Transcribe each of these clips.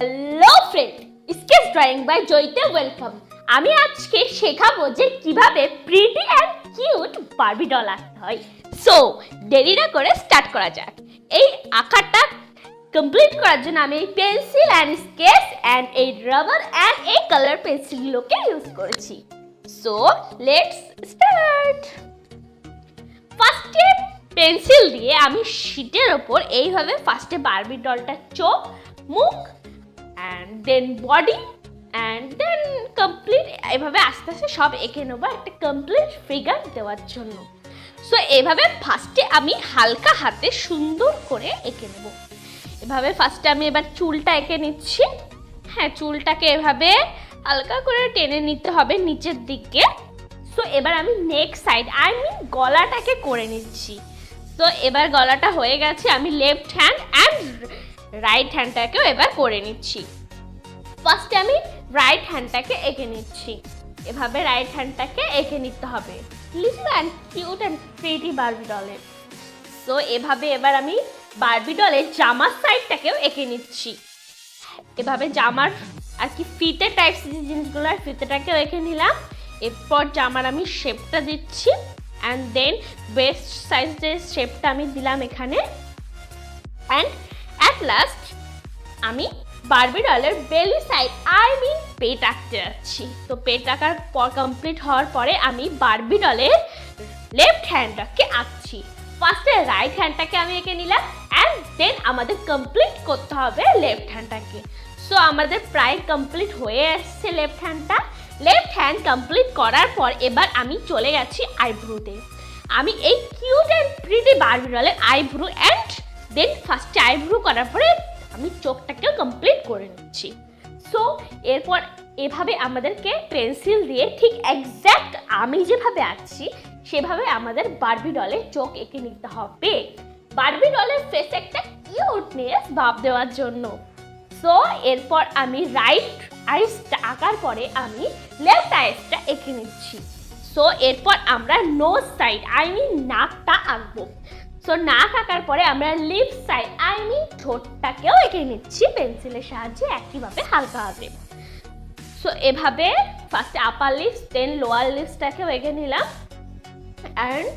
Hello friend, sketch drawing by জয়ীতে welcome. আমি আজকে শেখাবো যে কিভাবে pretty and cute Barbie doll আঁকতে হয়। সো দেরি না করে স্টার্ট করা যাক। এই আঁকাটা কমপ্লিট করার জন্য আমি এই পেন্সিল অ্যান্ড স্কেচ অ্যান্ড এই রাবার অ্যান্ড এই কালার পেন্সিলগুলোকে ইউজ করেছি। So let's start. ফার্স্টে পেন্সিল দিয়ে আমি শিটের ওপর এইভাবে ফার্স্টে বারবি ডলটার চোখ, মুখ and then body and then complete এভাবে আস্তে আস্তে সব এঁকে নেবো একটা কমপ্লিট ফিগার দেওয়ার জন্য। সো এভাবে ফার্স্টে আমি হালকা হাতে সুন্দর করে এঁকে নেব। এভাবে ফার্স্টে আমি এবার চুলটা এঁকে নিচ্ছি। হ্যাঁ, চুলটাকে এভাবে হালকা করে টেনে নিতে হবে নিচের দিকে। সো এবার আমি নেক সাইড গলাটাকে করে নিচ্ছি। তো এবার গলাটা হয়ে গেছে, আমি লেফট হ্যান্ড অ্যান্ড রাইট হ্যান্ডটাকেও এবার করে নিচ্ছি। ফার্স্টে আমি রাইট হ্যান্ডটাকে এঁকে নিচ্ছি। এভাবে রাইট হ্যান্ডটাকে এঁকে নিতে হবে little and cute and pretty Barbie ডলের। সো এভাবে এবার আমি বারবি ডলের জামার সাইডটাকেও এঁকে নিচ্ছি। এভাবে জামার আর কি ফিতে টাইপস যে জিনিসগুলো আর ফিতেটাকেও এঁকে নিলাম। এরপর জামার আমি শেপটা দিচ্ছি অ্যান্ড দেন বেস্ট সাইজের শেপটা আমি দিলাম এখানে। অ্যান্ড অ্যাট লাস্ট আমি বারবি ডলের বেলি সাইড পেট আঁকতে যাচ্ছি। তো পেট আঁকার পর কমপ্লিট হওয়ার পরে আমি বারবি ডলের লেফট হ্যান্ডটাকে আঁকছি। ফার্স্টে রাইট হ্যান্ডটাকে আমি এঁকে নিলাম অ্যান্ড দেন আমাদের কমপ্লিট করতে হবে লেফট হ্যান্ডটাকে। সো আমাদের প্রায় কমপ্লিট হয়ে আসছে লেফট হ্যান্ডটা। লেফট হ্যান্ড কমপ্লিট করার পর এবার আমি চলে গেছি আইব্রোতে। আমি এই কিউট অ্যান্ড প্রিটি বারবি ডলের আইব্রো অ্যান্ড দেন ফার্স্টে আইব্রো করার পরে আমি চোখটাকেও কমপ্লিট করে নিচ্ছি। সো এরপর এভাবে আমাদেরকে পেন্সিল দিয়ে ঠিক এক্স্যাক্ট আমি যেভাবে আঁকছি সেভাবে আমাদের বারবি ডলের চোখ এঁকে নিতে হবে, বারবি ডলের ফেসে একটা কিউটনেস ভাব দেওয়ার জন্য। সো এরপর আমি রাইট আইসটা আঁকার পরে আমি লেফট আইসটা এঁকে নিচ্ছি। সো এরপর আমরা নোজ সাইড নাকটা আঁকবো। সো নাক আঁকার পরে আমরা লিপস সাইড ঠোঁটটাকেও এঁকে নিচ্ছি পেন্সিলের সাহায্যে একইভাবে হালকা হাতে। সো এভাবে ফার্স্টে আপার লিপস দেন লোয়ার লিপসটাকেও এঁকে নিলাম অ্যান্ড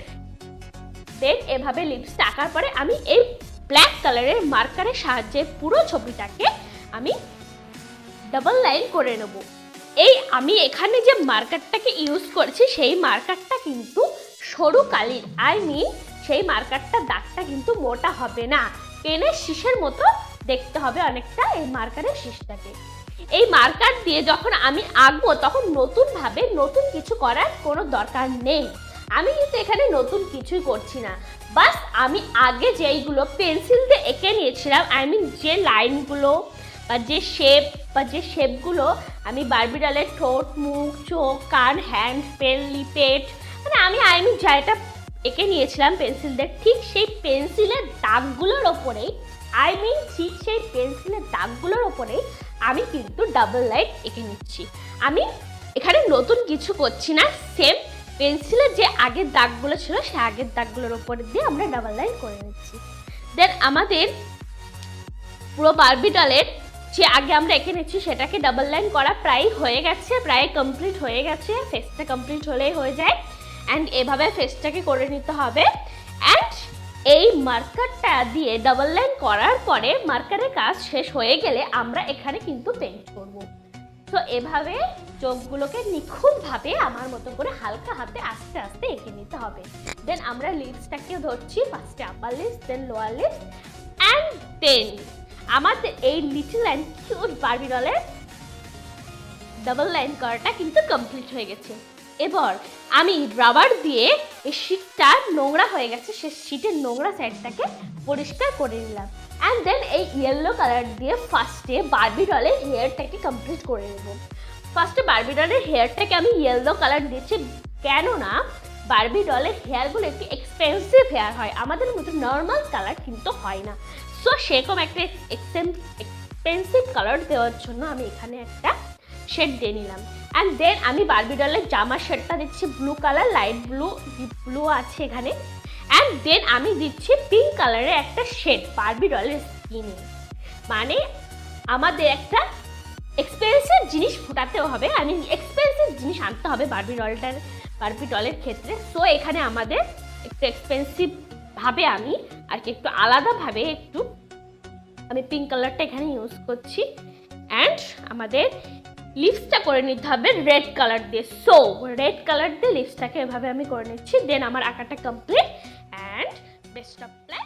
দেন এভাবে লিপসটা আঁকার পরে আমি এই ব্ল্যাক কালারের মার্কারের সাহায্যে পুরো ছবিটাকে আমি ডাবল লাইন করে নেব। এই আমি এখানে যে মার্কারটাকে ইউজ করেছি সেই মার্কারটা কিন্তু সরু কালির সেই মার্কারটা দাগটা কিন্তু মোটা হবে না, পেনের শীষের মতো দেখতে হবে অনেকটা এই মার্কারের শীষটাকে। এই মার্কার দিয়ে যখন আমি আঁকবো তখন নতুনভাবে নতুন কিছু করার কোনো দরকার নেই। আমি কিন্তু এখানে নতুন কিছুই করছি না, বাস আমি আগে যেইগুলো পেন্সিল দিয়ে এঁকে নিয়েছিলাম যে লাইনগুলো বা যে শেপগুলো আমি বারবি ডলের ঠোঁট, মুখ, চোখ, কান, হ্যান্ড, পেট মানে আমি যেটা এঁকে নিয়েছিলাম পেন্সিল দিয়ে ঠিক সেই পেন্সিলের দাগগুলোর ওপরেই আমি কিন্তু ডাবল লাইন এঁকে নিচ্ছি। আমি এখানে নতুন কিছু করছি না, সেম পেন্সিলের যে আগের দাগগুলো ছিল সেই আগের দাগগুলোর ওপরে দিয়ে আমরা ডাবল লাইন করে নিচ্ছি। দেন আমাদের পুরো বারবি ডলের যে আগে আমরা এঁকে নিচ্ছি সেটাকে ডাবল লাইন করা প্রায় হয়ে গেছে, প্রায় কমপ্লিট হয়ে গেছে। ফেসটা কমপ্লিট হলেই হয়ে যায় অ্যান্ড এভাবে ফেসটাকে করে নিতে হবে। অ্যান্ড এই মার্কারটা দিয়ে ডাবল লাইন করার পরে মার্কারের কাজ শেষ হয়ে গেলে আমরা এখানে কিন্তু পেইন্ট করব। তো এভাবে চোখগুলোকে নিখুঁতভাবে আমার মতো করে হালকা হাতে আস্তে আস্তে এঁকে নিতে হবে। দেন আমরা লিপসটাকেও ধরছি, ফার্স্টে upper lips then lower lips and then আমাদের এই লিটল অ্যান্ড কিউট বারবি ডলের ডাবল লাইন করাটা কিন্তু কমপ্লিট হয়ে গেছে। এবার আমি রাবার দিয়ে এই শিটটা নোংরা হয়ে গেছে সে শিটের নোংরা সাইডটাকে পরিষ্কার করে নিলাম অ্যান্ড দেন এই ইয়েলো কালার দিয়ে ফার্স্টে বারবি ডলের হেয়ারটাকে কমপ্লিট করে নেব। ফার্স্টে বারবি ডলের হেয়ারটাকে আমি ইয়েলো কালার দিচ্ছি, কেননা বারবি ডলের হেয়ারগুলো একটু এক্সপেন্সিভ হেয়ার হয়, আমাদের মতো নর্মাল কালার কিন্তু হয় না। সো সেরকম একটা এক্সপেন্সিভ কালার দেওয়ার জন্য আমি এখানে একটা শেড দিয়ে নিলাম অ্যান্ড দেন আমি বারবি ডলের জামার শেডটা দিচ্ছি ব্লু কালার, লাইট ব্লু আছে এখানে অ্যান্ড দেন আমি দিচ্ছি পিঙ্ক কালারের একটা শেড বারবি ডলের স্কিনে। মানে আমাদের একটা এক্সপেন্সিভ জিনিস ফোটাতেও হবে, আই মিন এক্সপেন্সিভ জিনিস আনতে হবে বারবি ডলের ক্ষেত্রে। সো এখানে আমাদের একটু এক্সপেন্সিভ ভাবে আমি আর কি একটু আলাদাভাবে আমি পিঙ্ক কালারটা এখানে ইউজ করছি। অ্যান্ড আমাদের লিপসটা করে নিতে হবে রেড কালার দিয়ে। সো রেড কালার দিয়ে লিপসটাকে এভাবে আমি করে নিচ্ছি। দেন আমার আঁকাটা complete. And best of plan.